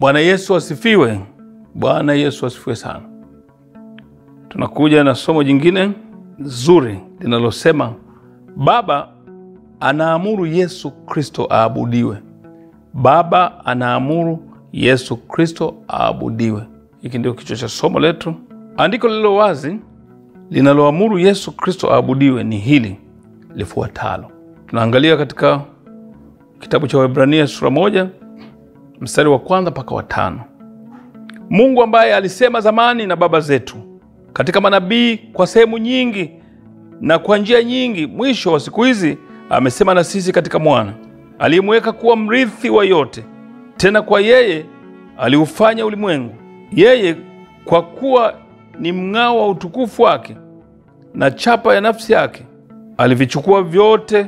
Bwana Yesu asifiwe. Bwana Yesu asifiwe sana. Tunakuja na somo jingine zuri linalosema Baba anaamuru Yesu Kristo aabudiwe. Baba anaamuru Yesu Kristo aabudiwe. Hiki ndio kichwa cha somo letu. Andiko lililo wazi linaloamuru Yesu Kristo aabudiwe ni hili lifuatalo. Tunaangalia katika kitabu cha Waebrania sura 1 mstari wa 1 mpaka wa 5. Mungu ambaye alisema zamani na baba zetu katika manabii kwa sehemu nyingi na kwa njia nyingi, mwisho wa siku hizi amesema na sisi katika mwana aliyemweka kuwa mrithi wa yote, tena kwa yeye aliufanya ulimwengu. Yeye kwa kuwa ni mng'ao wa utukufu wake na chapa ya nafsi yake, alivichukua vyote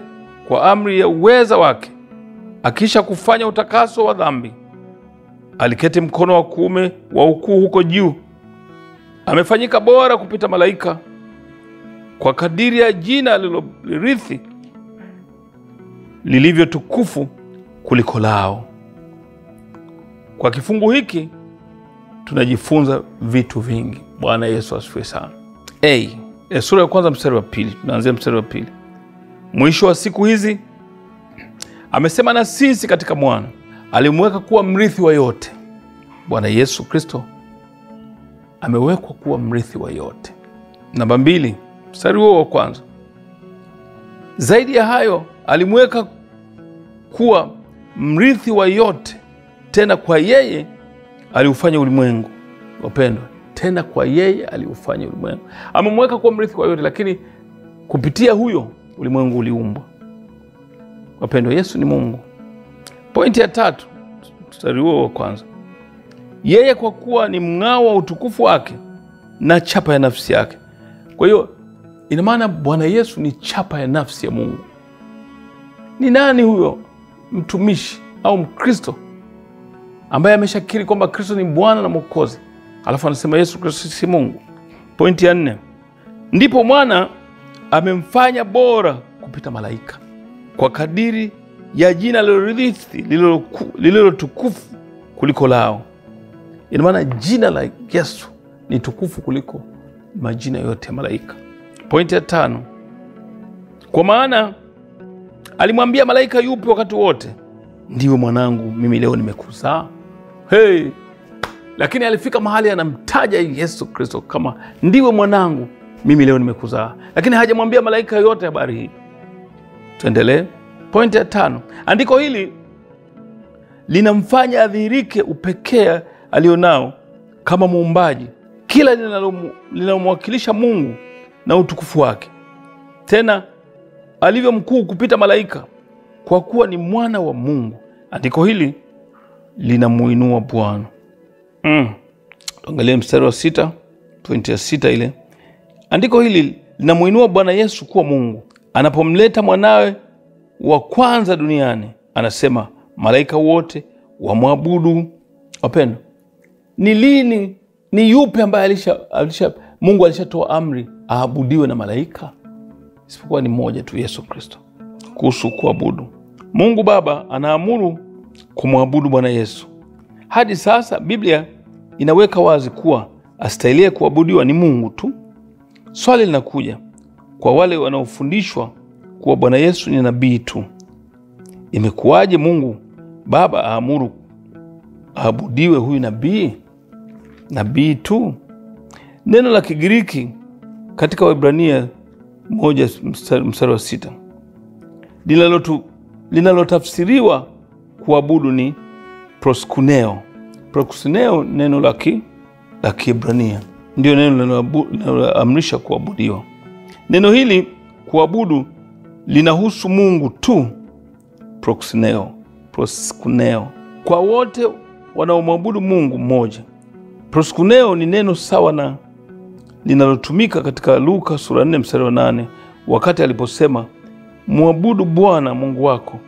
kwa amri ya uweza wake. Akisha kufanya utakaso wa dhambi, aliketi mkono wa kuume wa ukuu huko juu. Amefanyika bora kupita malaika kwa kadiri ya jina alilorithi lilivyo tukufu kuliko lao. Kwa kifungu hiki tunajifunza vitu vingi. Bwana Yesu asifiwe sana. Sura ya 1 mstari wa 2. Tunaanzia mstari wa 2. Mwisho wa siku hizi amesema na sisi katika mwana alimweka kuwa mrithi wa yote. Bwana Yesu Kristo amewekwa kuwa mrithi wa yote. Namba 2, mstari huo wa 1. Zaidi ya hayo alimweka kuwa mrithi wa yote, tena kwa yeye aliufanya ulimwengu. Wapendwa, tena kwa yeye aliufanya ulimwengu. Amemweka kuwa mrithi wa yote, lakini kupitia huyo ulimwengu uliumbwa. Wapendwa, Yesu ni Mungu. Pointi ya 3, mstari huo wa 1. Yeye kwa kuwa ni mng'ao wa utukufu wake na chapa ya nafsi yake. Kwa hiyo ina maana Bwana Yesu ni chapa ya nafsi ya Mungu. Ni nani huyo mtumishi au Mkristo ambaye ameshakiri kwamba Kristo ni Bwana na Mwokozi, alafu anasema Yesu Kristo si Mungu? Pointi ya 4. Ndipo mwana amemfanya bora kupita malaika kwa kadiri ya jina alilorithi lililo tukufu kuliko lao. Ina maana jina la Yesu ni tukufu kuliko majina yote ya malaika. Pointi ya 5. Kwa maana alimwambia malaika yupi wakati wote, ndiwe mwanangu, mimi leo nimekuzaa. Lakini alifika mahali anamtaja Yesu Kristo kama ndiwe mwanangu, mimi leo nimekuzaa, lakini hajamwambia malaika yote habari hii. Tuendelee. Pointi ya 5. Andiko hili linamfanya adhihirike upekee alionao kama muumbaji, kila linalomwakilisha Mungu na utukufu wake, tena alivyo mkuu kupita malaika kwa kuwa ni mwana wa Mungu. Andiko hili linamuinua Bwana. Tuangalie mstari wa 6, pointi ya 6 ile. Andiko hili linamuinua Bwana Yesu kuwa Mungu anapomleta mwanawe wa kwanza duniani. Anasema malaika wote wamwabudu. Wapendwa, ni lini, ni yupi ambaye Mungu alishatoa amri aabudiwe na malaika? Isipokuwa ni mmoja tu, Yesu Kristo. Kuhusu kuabudu, Mungu Baba anaamuru kumwabudu Bwana Yesu. Hadi sasa Biblia inaweka wazi kuwa astahiliye kuabudiwa ni Mungu tu. Swali linakuja kwa wale wanaofundishwa kuwa Bwana Yesu ni nabii tu. Imekuwaje Mungu Baba aamuru aabudiwe huyu nabii tu? Neno la Kigiriki katika Waebrania 1 mstari wa 6 linalotafsiriwa kuabudu ni proskuneo. Proskuneo neno la Kiebrania ndio neno linaloamrisha kuabudiwa. Neno hili kuabudu linahusu Mungu tu. Proskuneo kwa wote wanaomwabudu Mungu mmoja. Proskuneo ni neno sawa na linalotumika katika Luka sura 4 mstari wa 8 wakati aliposema muabudu Bwana Mungu wako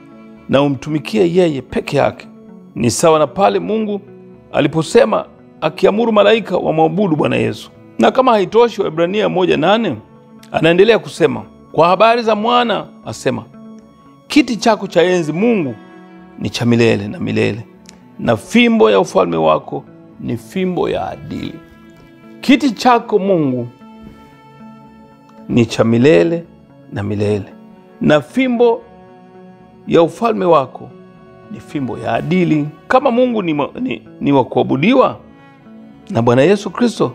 na umtumikie yeye peke yake. Ni sawa na pale Mungu aliposema akiamuru malaika wamwabudu Bwana Yesu. Na kama haitoshi, Waebrania 1:8 anaendelea kusema kwa habari za mwana, asema kiti chako cha enzi Mungu ni cha milele na milele, na fimbo ya ufalme wako ni fimbo ya adili. Kiti chako Mungu ni cha milele na milele, na fimbo ya ufalme wako ni fimbo ya adili. Kama Mungu ni wa kuabudiwa na Bwana Yesu Kristo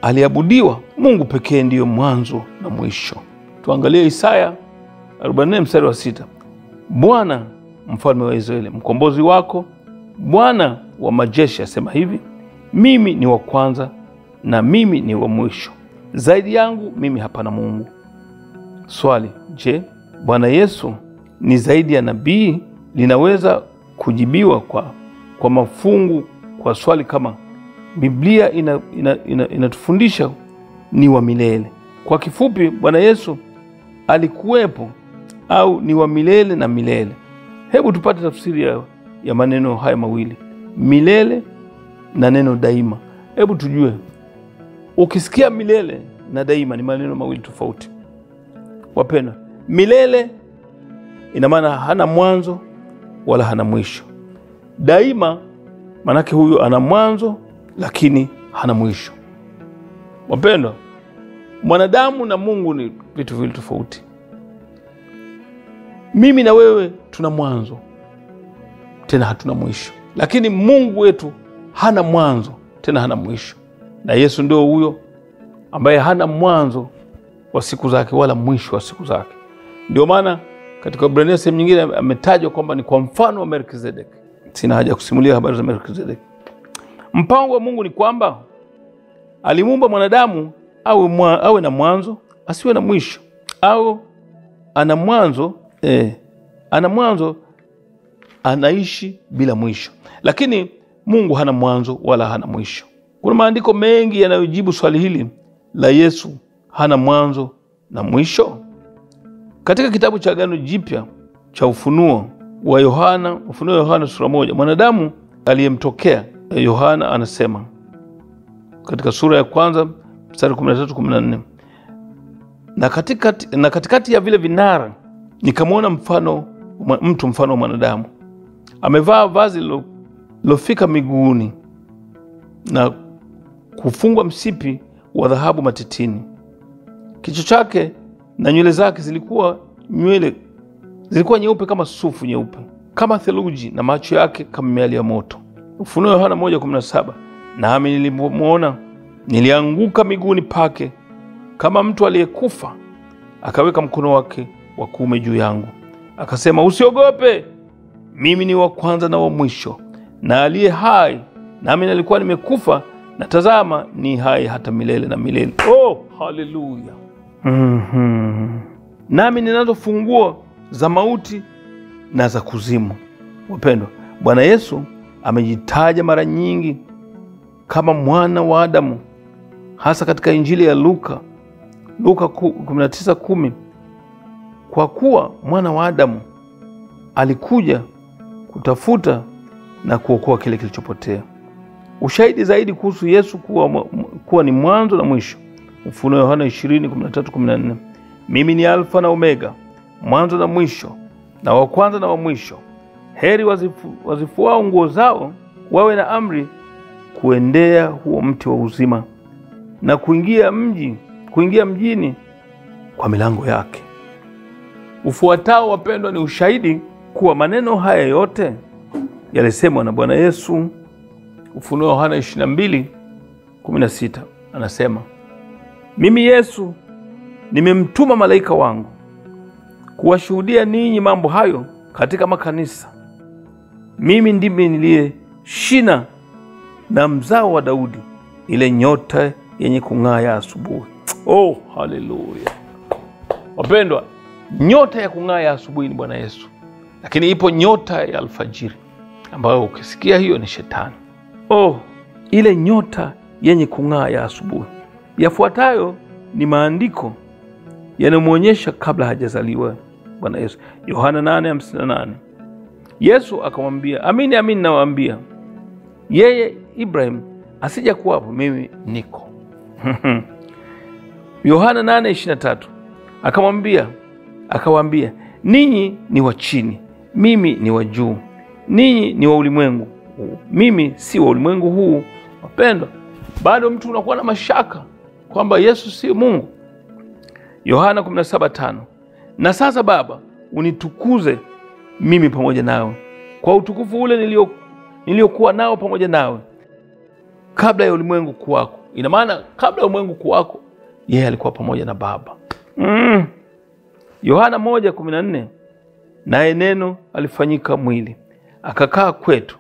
aliabudiwa, Mungu pekee ndiyo mwanzo na mwisho. Tuangalie Isaya 44 mstari wa 6. Bwana mfalme wa Israeli, mkombozi wako, Bwana wa majeshi asema hivi: mimi ni wa kwanza na mimi ni wa mwisho, zaidi yangu mimi hapana Mungu. Swali: je, Bwana Yesu ni zaidi ya nabii? Linaweza kujibiwa kwa mafungu kwa swali kama Biblia inatufundisha ni wa milele. Kwa kifupi, Bwana Yesu alikuwepo au ni wa milele na milele. Hebu tupate tafsiri ya maneno haya mawili, milele na neno daima. Hebu tujue, ukisikia milele na daima ni maneno mawili tofauti. Wapendwa, milele ina maana hana mwanzo wala hana mwisho. Daima manake huyo ana mwanzo lakini hana mwisho. Wapendwa, mwanadamu na Mungu ni vitu viwili tofauti. Mimi na wewe tuna mwanzo tena hatuna mwisho, lakini Mungu wetu hana mwanzo tena hana mwisho. Na Yesu ndio huyo ambaye hana mwanzo wa siku zake wala mwisho wa siku zake. Ndio maana katika Ibrania sehemu nyingine ametajwa kwamba ni kwa mfano wa Melkizedeki. Sina haja kusimulia habari za Melkizedeki. Mpango wa Mungu ni kwamba alimuumba mwanadamu awe na mwanzo asiwe na mwisho, au ana mwanzo anaishi bila mwisho. Lakini Mungu hana mwanzo wala hana mwisho. Kuna maandiko mengi yanayojibu swali hili la Yesu hana mwanzo na mwisho. Katika kitabu cha Agano Jipya cha Ufunuo wa Yohana, Ufunuo Yohana sura 1, mwanadamu aliyemtokea Yohana anasema katika sura ya kwanza mstari 13-14, na katikati ya vile vinara nikamwona mtu mfano wa mwanadamu, amevaa vazi lilofika miguuni na kufungwa msipi wa dhahabu matitini. Kichwa chake na nywele zake zilikuwa nyeupe kama sufu nyeupe, kama theluji, na macho yake kama miali ya moto. Ufunuo Yohana 1:17, nami nilipomwona nilianguka miguuni pake kama mtu aliyekufa. Akaweka mkono wake wa kuume juu yangu, akasema, usiogope, mimi ni wa kwanza na wa mwisho na aliye hai, nami nilikuwa nimekufa na tazama ni hai hata milele na milele. Oh, haleluya! Nami ninazo funguo za mauti na za kuzimu. Wapendwa, Bwana Yesu amejitaja mara nyingi kama mwana wa Adamu, hasa katika Injili ya Luka 19:10, kwa kuwa mwana wa Adamu alikuja kutafuta na kuokoa kile kilichopotea. Ushahidi zaidi kuhusu Yesu kuwa ni mwanzo na mwisho, Ufunuo Yohana 20:13-14, mimi ni Alfa na Omega, mwanzo na mwisho, na wa kwanza na wa mwisho. Heri wazifuao nguo zao wawe na amri kuendea huo mti wa uzima na kuingia mjini kwa milango yake. Ufuatao, wapendwa, ni ushahidi kuwa maneno haya yote yalisemwa na Bwana Yesu. Ufunuo Yohana 22:16 anasema, mimi Yesu nimemtuma malaika wangu kuwashuhudia ninyi mambo hayo katika makanisa. Mimi ndimi niliye shina na mzao wa Daudi, ile nyota yenye kung'aa ya asubuhi. Oh, haleluya! Wapendwa, nyota ya kung'aa ya asubuhi ni Bwana Yesu, lakini ipo nyota ya alfajiri ambayo ukisikia hiyo ni shetani. Oh, ile nyota yenye kung'aa ya asubuhi. Yafuatayo ni maandiko yanamwonyesha kabla hajazaliwa Bwana Yesu. Yohana 8:58, Yesu akamwambia, amini amini nawaambia, yeye Ibrahim asija kuwapo, mimi niko. Yohana 8:23, akawaambia, ninyi ni wa chini, mimi ni wa juu. Ninyi ni wa ulimwengu, huu, mimi si wa ulimwengu huu. Wapendwa, bado mtu unakuwa na mashaka kwamba Yesu si Mungu. Yohana 17:5, na sasa Baba, unitukuze mimi pamoja nawe kwa utukufu ule niliokuwa nao pamoja nawe kabla ya ulimwengu kuwako. Ina maana kabla ya ulimwengu kuwako yeye alikuwa pamoja na Baba. Yohana 1:14, naye neno alifanyika mwili akakaa kwetu,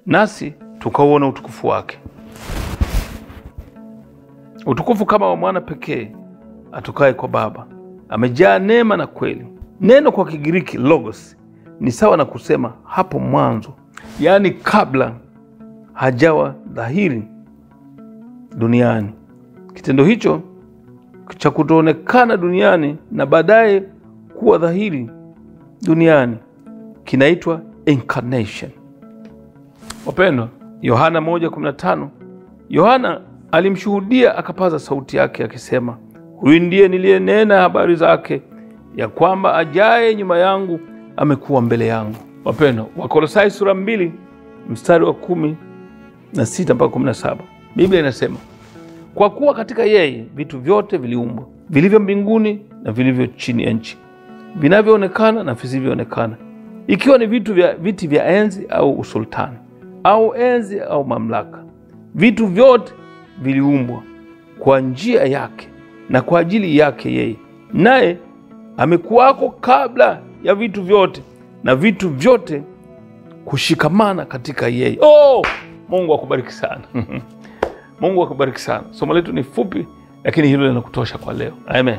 nasi tukauona utukufu wake, utukufu kama wa mwana pekee atokaye kwa Baba, amejaa neema na kweli. Neno kwa Kigiriki logos ni sawa na kusema hapo mwanzo, yaani kabla hajawa dhahiri duniani. Kitendo hicho cha kutoonekana duniani na baadaye kuwa dhahiri duniani kinaitwa incarnation. Wapendwa, Yohana 1:15, Yohana alimshuhudia akapaza sauti yake akisema, huyu ndiye niliyenena habari zake, ya kwamba ajaye nyuma yangu amekuwa mbele yangu. Wapendwa, Wakolosai sura 2 mstari wa 16 mpaka 17, Biblia inasema, kwa kuwa katika yeye vitu vyote viliumbwa, vilivyo mbinguni na vilivyo chini ya nchi, vinavyoonekana na visivyoonekana, ikiwa ni viti vya enzi au usultani au enzi au mamlaka. Vitu vyote viliumbwa kwa njia yake na kwa ajili yake yeye, naye amekuwako kabla ya vitu vyote, na vitu vyote kushikamana katika yeye. Mungu akubariki sana. Mungu akubariki sana. Somo letu ni fupi, lakini hilo linakutosha kwa leo. Amen.